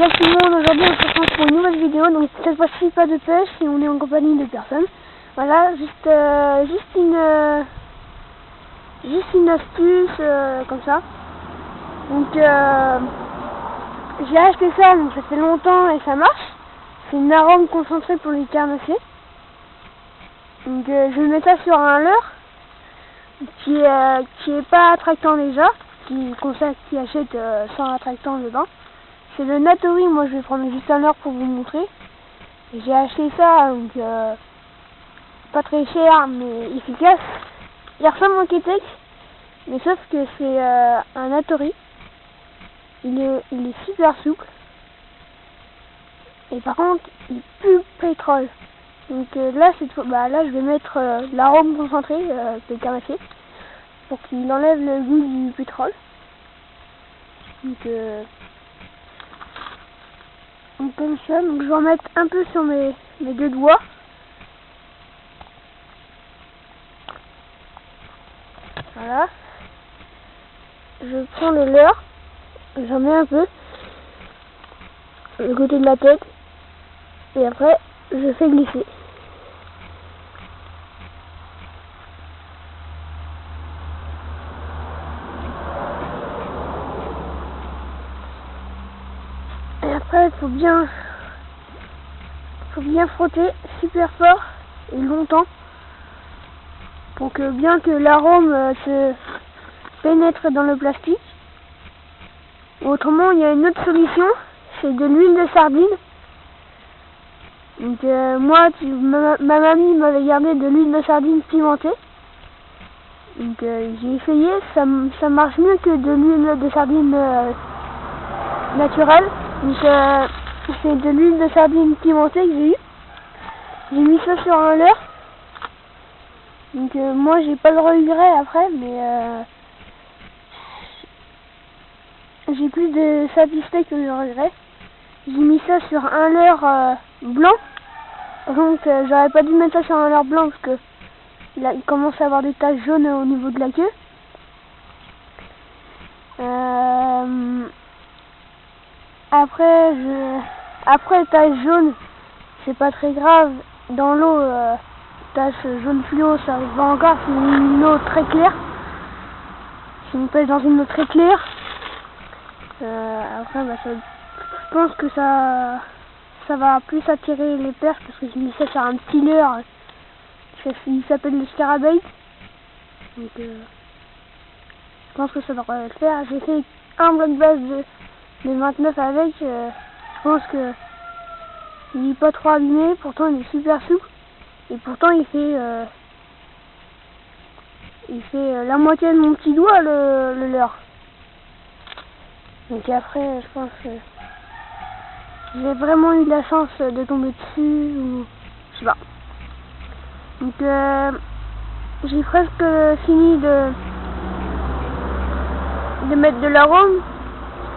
Salut tout le monde, aujourd'hui on se retrouve pour une nouvelle vidéo, donc cette fois-ci pas de pêche et on est en compagnie de personnes. Voilà, juste une astuce comme ça. Donc j'ai acheté ça, donc ça fait longtemps et ça marche. C'est une arôme concentrée pour les carnassiers. Donc je mets ça sur un leurre qui est pas attractant déjà, qui achète sans attractant dedans. C'est le Natori, moi je vais prendre juste un leurre pour vous montrer. J'ai acheté ça, donc pas très cher mais efficace. Il ressemble au Ketek, mais sauf que c'est un Natori. Il est super souple. Et par contre, il pue le pétrole. Donc là je vais mettre l'arôme concentré de carnassier pour qu'il enlève le goût du pétrole. Donc comme ça, donc je vais en mettre un peu sur mes deux doigts. Voilà. Je prends le leurre, j'en mets un peu le côté de la tête et après je fais glisser. Et après il faut bien frotter super fort et longtemps pour que bien que l'arôme se pénètre dans le plastique. Autrement, il y a une autre solution, c'est de l'huile de sardine. Donc moi, ma mamie m'avait gardé de l'huile de sardine pimentée. Donc j'ai essayé, ça marche mieux que de l'huile de sardine naturelle. Donc c'est de l'huile de sardine pimentée que j'ai eu. J'ai mis ça sur un leurre. Donc moi j'ai pas de regret après, mais j'ai plus de satisfait que de regret. J'ai mis ça sur un leurre blanc. Donc j'aurais pas dû mettre ça sur un leurre blanc parce que il commence à avoir des taches jaunes au niveau de la queue. Après taches jaunes, c'est pas très grave. Dans l'eau, tache jaune fluo, ça va encore. C'est une eau très claire. Si on pêche dans une eau très claire, après je pense que ça va plus attirer les perches parce que j'ai mis ça sur un petit leurre. Il s'appelle le Scarabait. Donc je pense que ça devrait le faire. J'ai fait un bloc base de 29 avec. Je pense que il n'est pas trop abîmé. Pourtant il est super souple. Et pourtant il fait la moitié de mon petit doigt le leurre. Donc après je pense que j'ai vraiment eu de la chance de tomber dessus ou je sais pas. Donc j'ai presque fini de mettre de l'arôme.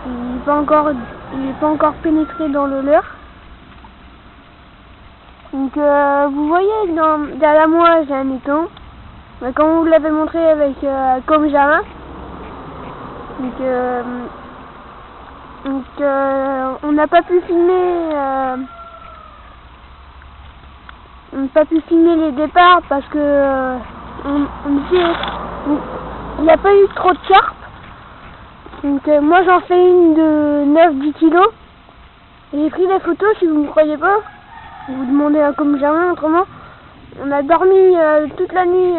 Il n'est pas encore pénétré dans le leurre. Donc vous voyez derrière moi j'ai un étang. Comme on vous l'avait montré avec Comme Jamin. Donc on n'a pas pu filmer les départs parce que il n'y a pas eu trop de carpes. Donc moi j'en fais une de 9-10 kilos. J'ai pris des photos, si vous ne me croyez pas. Vous demandez à Comme Jamin. Autrement, on a dormi toute la nuit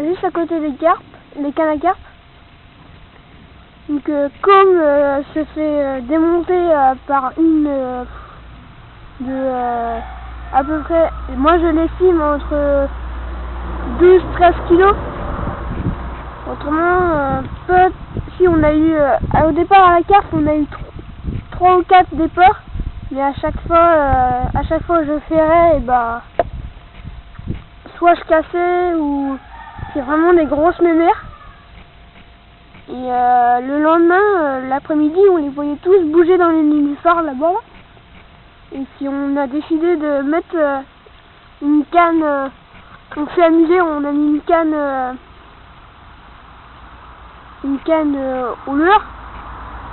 juste à côté des carpes, les cannes à carpes. Donc Comme se fait démonter par une de à peu près, moi je l'estime entre 12-13 kilos. Autrement, si on a eu au départ à la carpe on a eu 3 ou 4 départs, mais à chaque fois je ferrais, et bah soit je cassais ou c'est vraiment des grosses mémères. Et le lendemain, l'après-midi, on les voyait tous bouger dans les nénuphars là-bas. Et puis on a décidé de mettre une canne. On s'est amusé, on a mis une canne au leurre.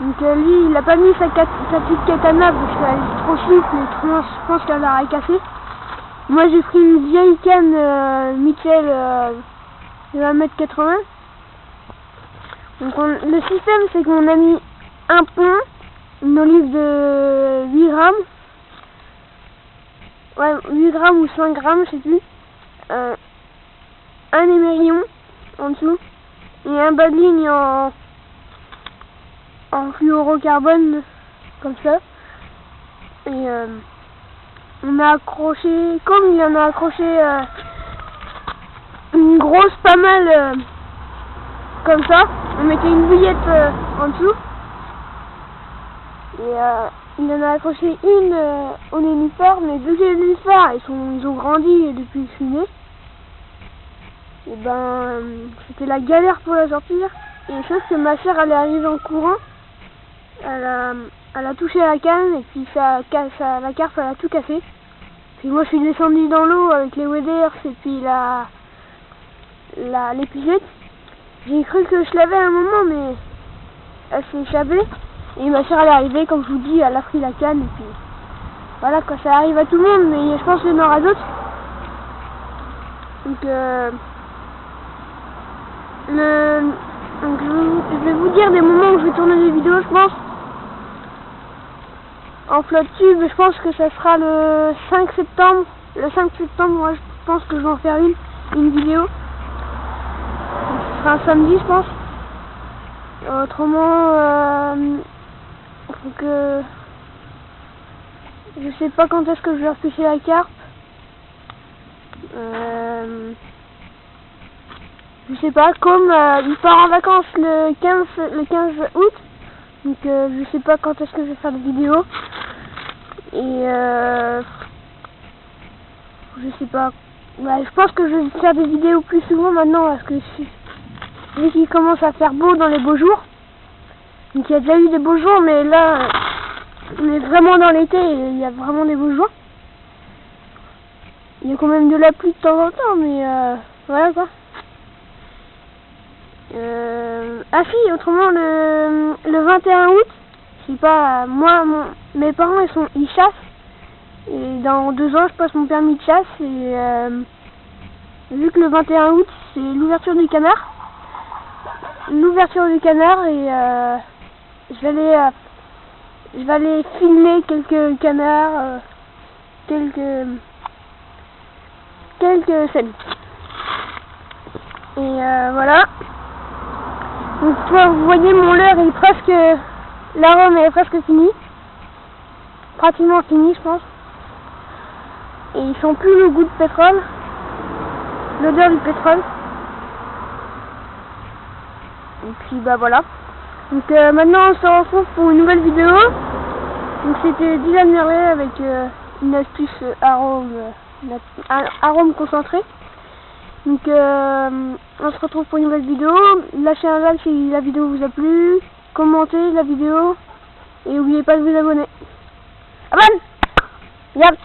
Donc lui, il a pas mis sa petite katana parce qu'elle est trop souple et trop, je pense qu'elle aurait cassé. Moi j'ai pris une vieille canne Mitchell de 1,80 m. Donc le système c'est qu'on a mis un pont, une olive de 8 grammes. Ouais, 8 grammes ou 5 grammes, je sais plus. Un émerillon en dessous. Et un bas de ligne en fluorocarbone, comme ça. Et on a accroché, comme il en a accroché une grosse pas mal comme ça, on mettait une bouillette en dessous. Et il en a accroché une au nénuphar, mais vu que les nénuphars ils ont grandi depuis que je suis né, et ben c'était la galère pour la sortir. Et sauf que ma soeur elle est arrivée en courant, elle a touché la canne et puis la carpe elle a tout cassé. Puis moi je suis descendu dans l'eau avec les waders et puis l'épluchette. J'ai cru que je l'avais à un moment, mais elle s'est échappée. Et ma soeur elle est arrivée, comme je vous dis, elle a pris la canne et puis voilà quoi, ça arrive à tout le monde, mais je pense qu'il y en aura d'autres. Donc je vais vous dire des moments où je vais tourner des vidéos, je pense. En flotte tube, je pense que ça sera le 5 septembre. Le 5 septembre, moi je pense que je vais en faire une vidéo. Ce sera un samedi, je pense. Autrement, faut que je sais pas quand est-ce que je vais repêcher la carpe. Je sais pas, comme il part en vacances le 15 août, donc je sais pas quand est-ce que je vais faire des vidéos. Et je sais pas. Je pense que je vais faire des vidéos plus souvent maintenant parce que vu qu'il commence à faire beau dans les beaux jours. Donc il y a déjà eu des beaux jours, mais là on est vraiment dans l'été et il y a vraiment des beaux jours. Il y a quand même de la pluie de temps en temps, mais voilà quoi. Ah si, autrement le 21 août, je sais pas, moi mes parents ils chassent et dans 2 ans je passe mon permis de chasse et vu que le 21 août c'est l'ouverture du canard et je vais aller filmer quelques canards, quelques scènes et voilà. Donc vous voyez mon leurre est presque, l'arôme est presque fini, pratiquement fini je pense, et ils sent plus le goût de pétrole, l'odeur du pétrole, et puis bah voilà. Donc maintenant on se retrouve pour une nouvelle vidéo. Donc c'était Dylan Merlet avec une astuce arôme concentré. Donc on se retrouve pour une nouvelle vidéo. Lâchez un like si la vidéo vous a plu, commentez la vidéo et n'oubliez pas de vous abonner. Abonne! Yep.